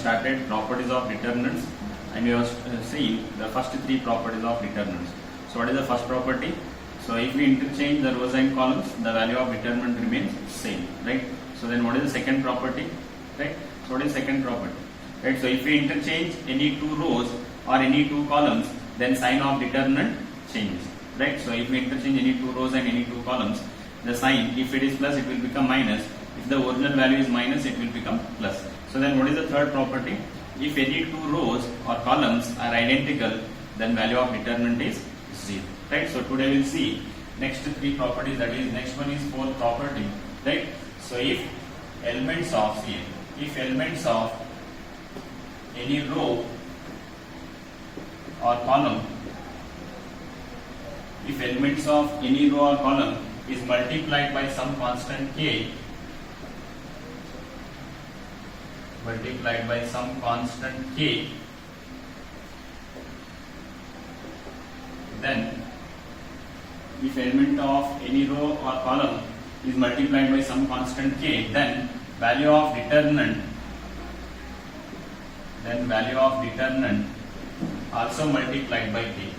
started properties of determinants, and we have seen the first three properties of determinants. So what is the first property? So if we interchange the rows and columns, the value of determinant remains same, right? So then what is the second property, right? So what is second property, right? So if we interchange any two rows or any two columns, then sign of determinant changes, right? So if we interchange any two rows and any two columns, the sign, if it is plus, it will become minus. If the original value is minus, it will become plus. So then what is the third property? If any two rows or columns are identical, then value of determinant is 0, right? So today we will see next three properties, that is next one is fourth property, right? So if elements of any row or column, if elements of any row or column is multiplied by some constant k, then if element of any row or column is multiplied by some constant k, then value of determinant also multiplied by k.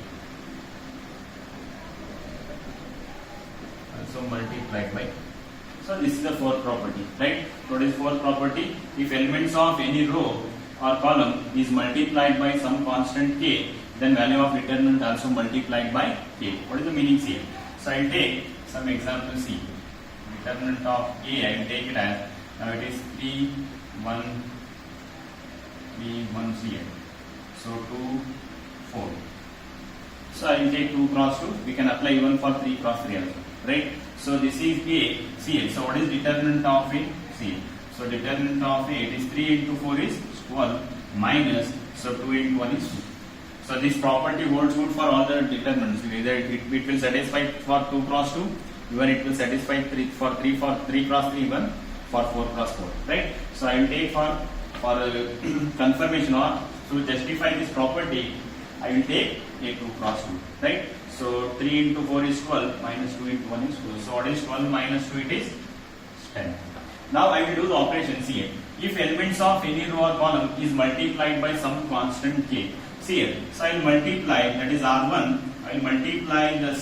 So this is the fourth property, right? What is fourth property? If elements of any row or column is multiplied by some constant k, then value of determinant also multiplied by k. What is the meaning here? So I will take some examples here. Determinant of a, I will take it as, now it is 3, 1, 0. So 2, 4. So I will take 2 cross 2. We can apply even for 3 cross 3 also, right? So this is a, CL. So what is determinant of a? CL. So determinant of a, it is 3 into 4 is 12 minus, so 2 into 1 is 2. So this property holds good for all the determinants. Either it will satisfy for 2 cross 2, even it will satisfy 3 cross 3, even for 4 cross 4, right? So I will take for confirmation or to justify this property, I will take a 2 cross 2, right? So 3 into 4 is 12 minus 2 into 1 is 2. So what is 12 minus 2? It is 10. Now I will do the operations here. If elements of any row or column is multiplied by some constant k, see here. So I will multiply, that is R1, I will multiply the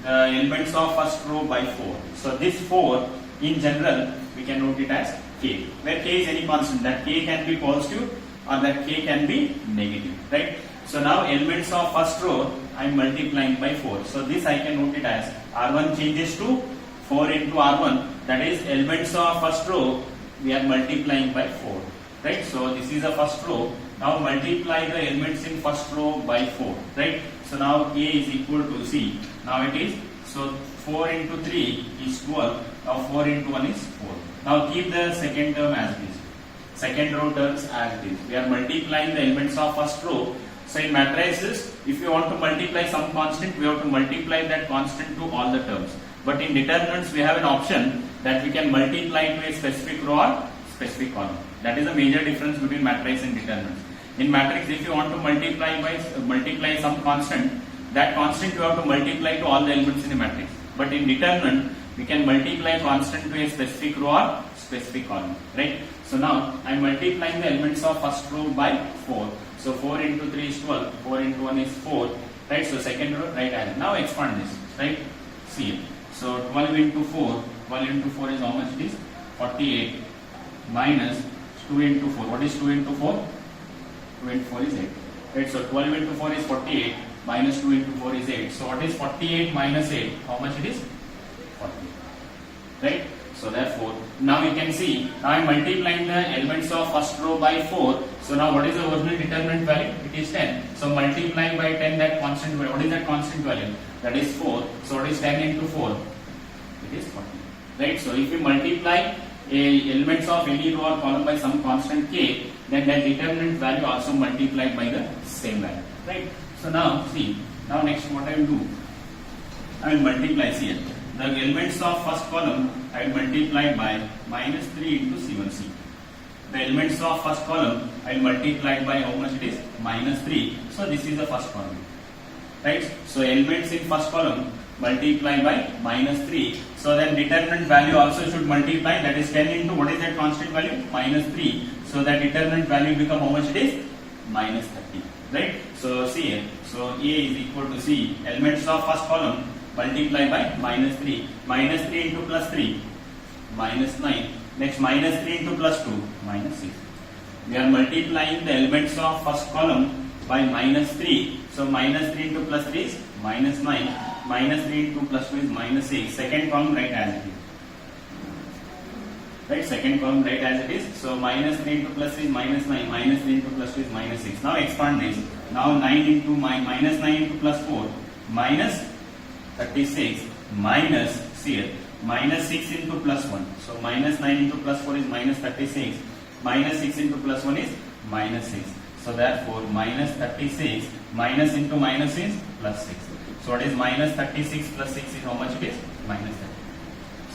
elements of first row by 4. So this 4 in general we can note it as k, where k is any constant, that k can be positive or that k can be negative, right? So now elements of first row I am multiplying by 4. So this I can note it as R1 changes to 4 into R1, that is elements of first row we are multiplying by 4, right? So this is the first row. Now multiply the elements in first row by 4, right? So now k is equal to, see, now it is, so 4 into 3 is 12, now 4 into 1 is 4. Now keep the second term as it is, second row terms as it is. We are multiplying the elements of first row. So in matrices, if you want to multiply some constant, we have to multiply that constant to all the terms. But in determinants, we have an option that we can multiply to a specific row or specific column. That is the major difference between matrice and determinants. In matrix, if you want to multiply some constant, that constant you have to multiply to all the elements in the matrix. But in determinant, we can multiply constant to a specific row or specific column, right? So now I am multiplying the elements of first row by 4. So 4 into 3 is 12, 4 into 1 is 4, right? So second row, right hand. Now expand this, right? See, so 12 into 4 is how much it is? 48 minus 2 into 4. What is 2 into 4? 2 into 4 is 8, right? So 12 into 4 is 48 minus 2 into 4 is 8. So what is 48 minus 8? How much it is? 40, right? So therefore, now you can see, now I am multiplying the elements of first row by 4. So now what is the original determinant value? It is 10. So multiplying by 10 that constant value. What is that constant value? That is 4. So what is 10 into 4? It is 40. Right? So if you multiply elements of any row or column by some constant k, then that determinant value also multiplied by the same value. Right? So now see, now next what I will do? I will multiply here. The elements of first column I will multiply by minus 3 into C1C. The elements of first column I will multiply by how much it is? Minus 3. So this is the first column. Right? So elements in first column multiply by minus 3. So then determinant value also should multiply, that is 10 into what is that constant value? Minus 3. So that determinant value become how much it is? Minus 30. Right? So see here. So A is equal to C. Elements of first column multiply by minus 3. Minus 3 into plus 3. Minus 9. Next minus 3 into plus 2. Minus 6. We are multiplying the elements of first column by minus 3. So minus 3 into plus 3 is minus 9. Minus 3 into plus 2 is minus 6. Second column write as it is. Right? Second column write as it is. So minus 3 into plus 3 is minus 9. Minus 3 into plus 2 is minus 6. Now expand this. Now 9 into minus 9 into plus 4. Minus 36. Minus here. Minus 6 into plus 1. So minus 9 into plus 4 is minus 36. Minus 6 into plus 1 is minus 6. So therefore minus 36 minus into minus is plus 6. So what is minus 36 plus 6 is how much it is? Minus 30.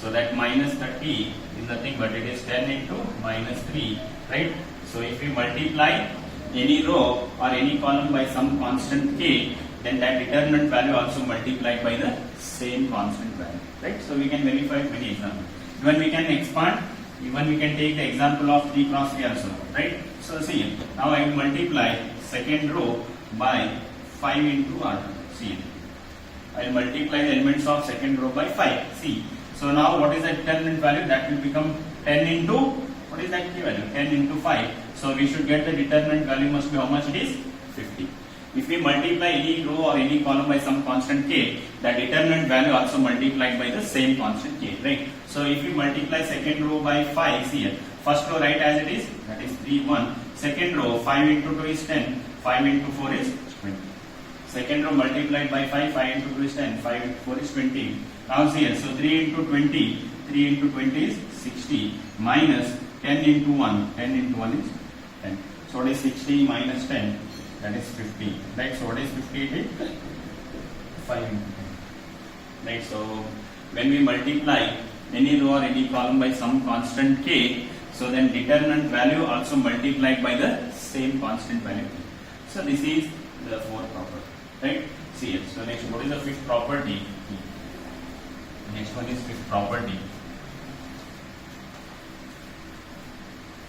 So that minus 30 is nothing but it is 10 into minus 3. Right? So if we multiply any row or any column by some constant k, then that determinant value also multiplied by the same constant value. Right? So we can verify many examples. Even we can expand, even we can take the example of 3 cross 3 also. Right? So see, now I will multiply second row by 5 into R. See, I will multiply the elements of second row by 5. See, so now what is the determinant value? That will become 10 into, what is that k value? 10 into 5. So we should get the determinant value must be how much it is? 50. If we multiply any row or any column by some constant k, the determinant value also multiplied by the same constant k, right? So if we multiply second row by 5, see here, first row write as it is, that is 3, 1. Second row, 5 into 2 is 10, 5 into 4 is 20. Second row multiplied by 5, 5 into 2 is 10, 5 into 4 is 20. Now see here, so 3 into 20, 3 into 20 is 60, minus 10 into 1, 10 into 1 is 10. So what is 60 minus 10? That is 50. Right? So what is 50? It is 5 into 10. Right? So when we multiply any row or any column by some constant k, so then determinant value also multiplied by the same constant value. So this is the fourth property. Right? See it. So next, what is the fifth property? Next one is fifth property.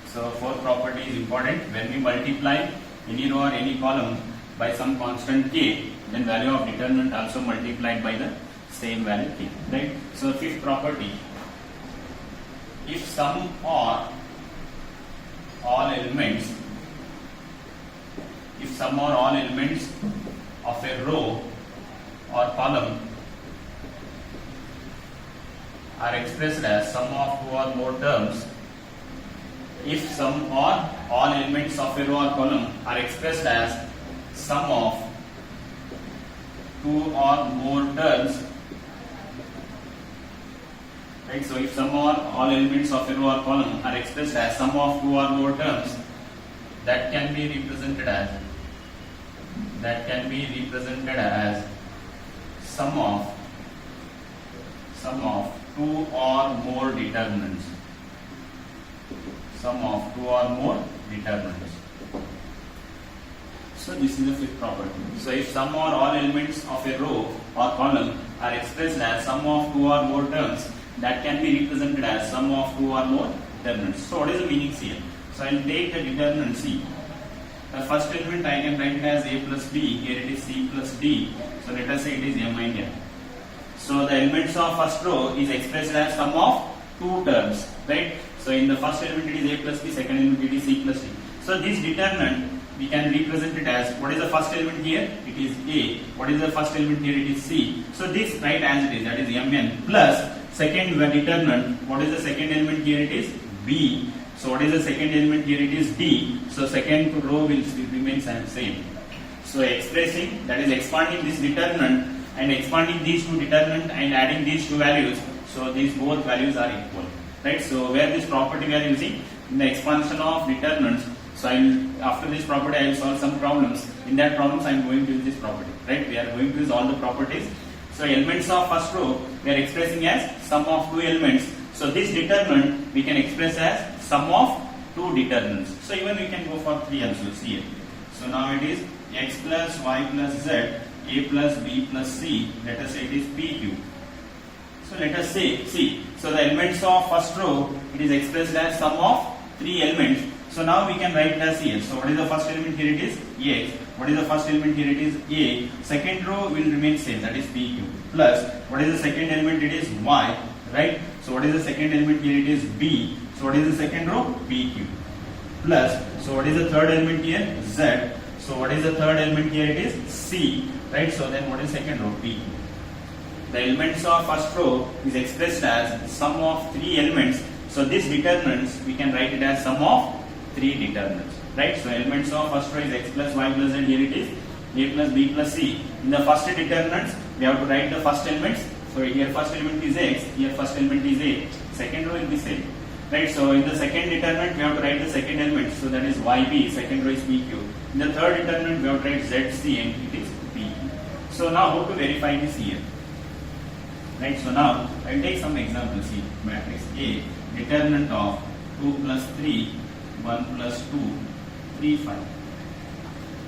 So fourth property is important. When we multiply any row or any column by some constant k, then value of determinant also multiplied by the same value k. Right? So fifth property, if some or all elements, if some or all elements of a row or column are expressed as sum of 2 or more terms, if some or all elements of a row or column are expressed as sum of 2 or more terms, right? So if some or all elements of a row or column are expressed as sum of 2 or more terms, that can be represented as sum of 2 or more determinants. Sum of 2 or more determinants. So this is the fifth property. So if some or all elements of a row or column are expressed as sum of 2 or more terms, that can be represented as sum of 2 or more determinants. So what is the meaning here? So I will take the determinant C. The first element I can write it as A plus B. Here it is C plus D. So let us say it is M and N. So the elements of first row is expressed as sum of 2 terms, right? So in the first element it is A plus B, second element it is C plus D. So this determinant we can represent it as, what is the first element here? It is A. What is the first element here? It is C. So this write as it is, that is Mn, plus second determinant. What is the second element here? It is B. So what is the second element here? It is D. So second row will remain same. So expressing, that is expanding this determinant and expanding these two determinant and adding these two values. So these both values are equal. Right? So where this property we are using in the expansion of determinants. So after this property I will solve some problems. In that problems I am going to use this property. Right? We are going to use all the properties. So elements of first row we are expressing as sum of 2 elements. So this determinant we can express as sum of 2 determinants. So even we can go for 3 also. See here. So now it is x plus y plus z A plus B plus C, let us say it is PQ. So let us say, see, so the elements of first row, it is expressed as sum of 3 elements. So now we can write it as here. So what is the first element here? It is X. What is the first element here? It is A. Second row will remain same, that is PQ. Plus, what is the second element? It is Y, right? So what is the second element here? It is B. So what is the second row? PQ. Plus, so what is the third element here? Z. So what is the third element here? It is C, right? So then what is second row? PQ. The elements of first row is expressed as sum of 3 elements. So this determinants, we can write it as sum of 3 determinants, right? So elements of first row is X plus Y plus Z. Here it is A plus B plus C. In the first determinants, we have to write the first elements. So here first element is X, here first element is A. Second row will be same, right? So in the second determinant, we have to write the second element. So that is YB, second row is PQ. In the third determinant, we have to write ZC and it is PQ. So now how to verify this here? Right, so now I will take some examples here. Matrix A, determinant of 2 plus 3, 1 plus 2, 3, 5.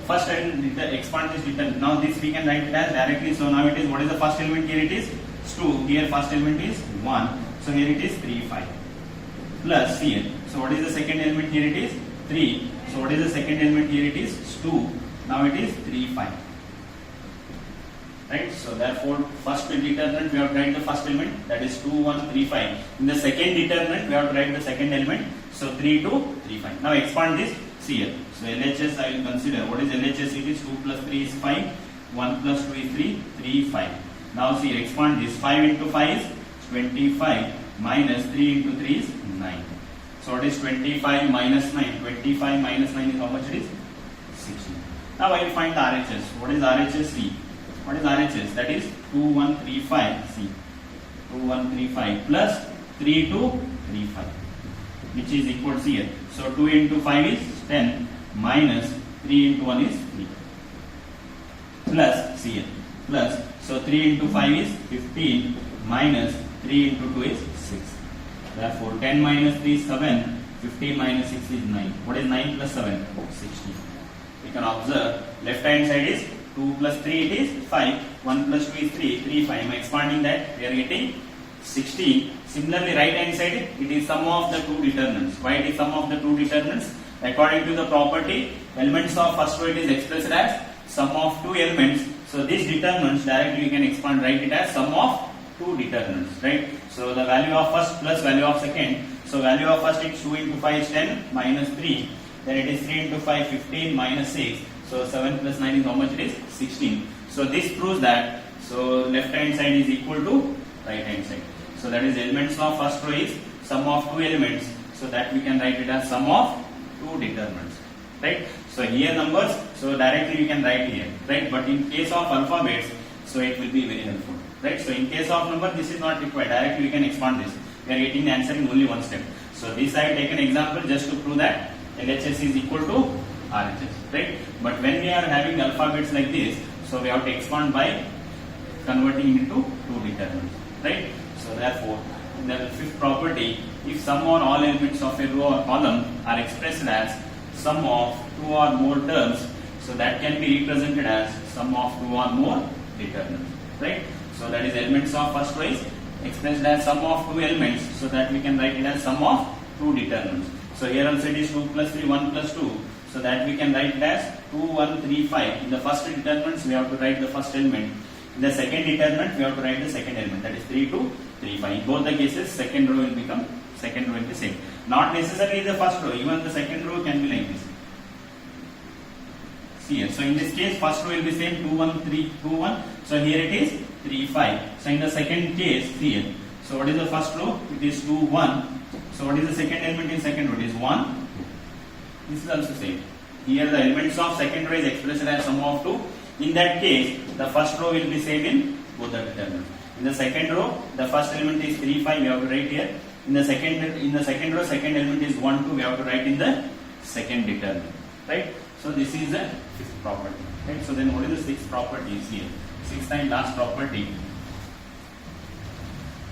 First I will expand this determinant. Now this we can write it as directly. So now it is, what is the first element here? It is 2. Here first element is 1. So here it is 3, 5. Plus here. So what is the second element here? It is 3. So what is the second element here? It is 2. Now it is 3, 5. Right, so therefore first determinant we have to write the first element, that is 2, 1, 3, 5. In the second determinant we have to write the second element, so 3, 2, 3, 5. Now expand this, see here. So LHS I will consider. What is LHS? It is 2 plus 3 is 5, 1 plus 2 is 3, 3, 5. Now see, expand this. 5 into 5 is 25, minus 3 into 3 is 9. So what is 25 minus 9? 25 minus 9 is how much it is? 16. Now I will find the RHS. What is RHS? C. What is RHS? That is 2135 C. 2135 plus 3235, which is equal to here. So 2 into 5 is 10 minus 3 into 1 is 3. Plus here. Plus, so 3 into 5 is 15 minus 3 into 2 is 6. Therefore 10 minus 3 is 7. 15 minus 6 is 9. What is 9 plus 7? 16. You can observe left hand side is 2 plus 3 it is 5, 1 plus 2 is 3, 3, 5. I am expanding that, we are getting 16. Similarly, right hand side, it is sum of the 2 determinants. Why it is sum of the 2 determinants? According to the property, elements of first row it is expressed as sum of 2 elements. So this determinants directly you can expand, write it as sum of 2 determinants, right? So the value of first plus value of second. So value of first is 2 into 5 is 10 minus 3. Then it is 3 into 5, 15 minus 6. So 7 plus 9 is how much it is? 16. So this proves that, so left hand side is equal to right hand side. So that is elements of first row is sum of 2 elements. So that we can write it as sum of 2 determinants. Right? So here numbers, so directly we can write here. Right? But in case of alphabets, so it will be very helpful. Right? So in case of number, this is not required. Directly we can expand this. We are getting the answer in only one step. So this I have taken example just to prove that LHS is equal to RHS, right? But when we are having alphabets like this, so we have to expand by converting into 2 determinants, right? So therefore, in the fifth property, if some or all elements of a row or column are expressed as sum of 2 or more terms, so that can be represented as sum of 2 or more determinants, right? So that is elements of first row is expressed as sum of 2 elements, so that we can write it as sum of 2 determinants. So here also it is 2 plus 3, 1 plus 2. So that we can write it as 2, 1, 3, 5. In the first determinants, we have to write the first element. In the second determinant, we have to write the second element. That is 3, 2, 3, 5. In both the cases, second row will become the same. Not necessarily the first row. Even the second row can be like this. See here. So in this case, first row will be same 2, 1, 3, 2, 1. So here it is 3, 5. So in the second case, see here. So what is the first row? It is 2, 1. So what is the second element in second row? It is 1. This is also same. Here the elements of second row is expressed as sum of 2. In that case, the first row will be same in both the determinants. In the second row, the first element is 3, 5. We have to write here. In the second row, second element is 1, 2. We have to write in the second determinant. Right? So this is the fifth property. Right? So then what is the sixth property is here? Sixth and last property.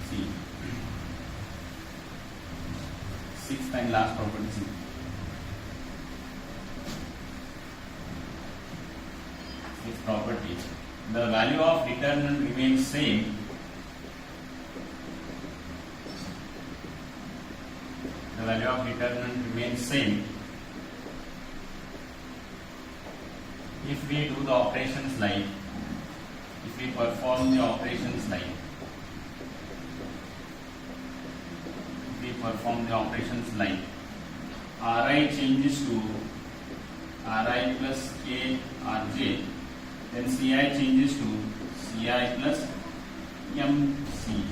See. Sixth and last property. See. Sixth property. the value of determinant remains same the value of determinant remains same if we do the operations like if we perform the operations like Ri changes to Ri plus K Rj, then Ci changes to Ci plus Mcj.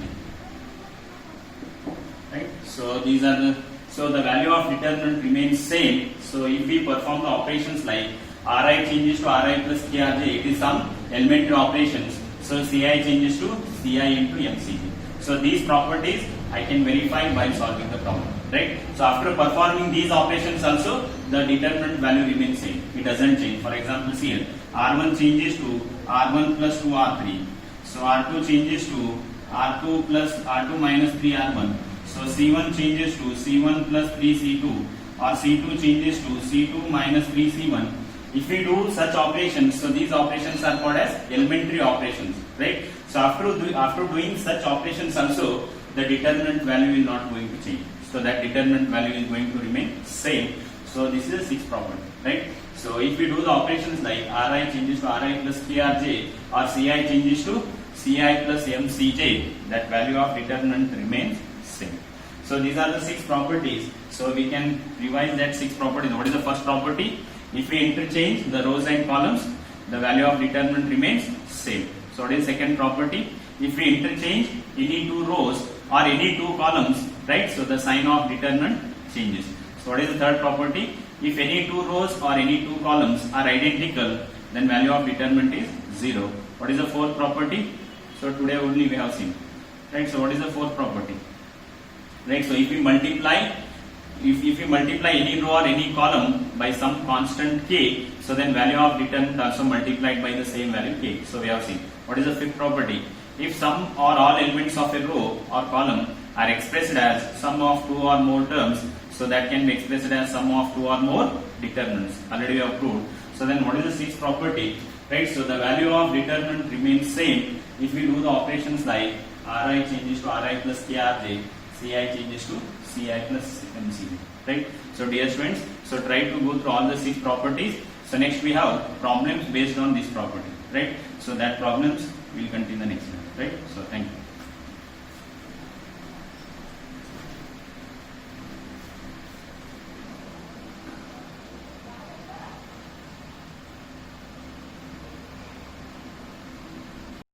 Right? So these are the value of determinant remains same. So if we perform the operations like Ri changes to Ri plus K Rj, it is some elementary operations. So Ci changes to Ci into Mcj. So these properties I can verify while solving the problem. Right? So after performing these operations also, the determinant value remains same. It doesn't change. For example, see here, R1 changes to R1 plus 2 R3. So R2 changes to R2 plus R2 minus 3 R1. So C1 changes to C1 plus 3 C2, or C2 changes to C2 minus 3 C1. If we do such operations, so these operations are called as elementary operations, right? So after doing such operations also, the determinant value is not going to change. So that determinant value is going to remain same. So this is a sixth property, right? So if we do the operations like Ri changes to Ri plus Krj, or Ci changes to Ci plus Mcj, that value of determinant remains same. So these are the six properties. So we can revise that six properties. What is the first property? If we interchange the rows and columns, the value of determinant remains same. So what is the second property? If we interchange any two rows or any two columns, right? So the sign of determinant changes. So what is the third property? If any two rows or any two columns are identical, then value of determinant is 0. What is the fourth property? So today only we have seen, right? So what is the fourth property? Right? So if we multiply any row or any column by some constant k, so then value of determinant also multiplied by the same value k. So we have seen. What is the fifth property? If some or all elements of a row or column are expressed as sum of two or more terms, so that can be expressed as sum of two or more determinants. Already we have proved. So then what is the sixth property? Right? So the value of determinant remains same if we do the operations like Ri changes to Ri plus Krj, Ci changes to Ci plus Mcj. Right? So dear students, so try to go through all the six properties. So next we have problems based on this property. Right? So that problems will continue the next time. Right? So thank you.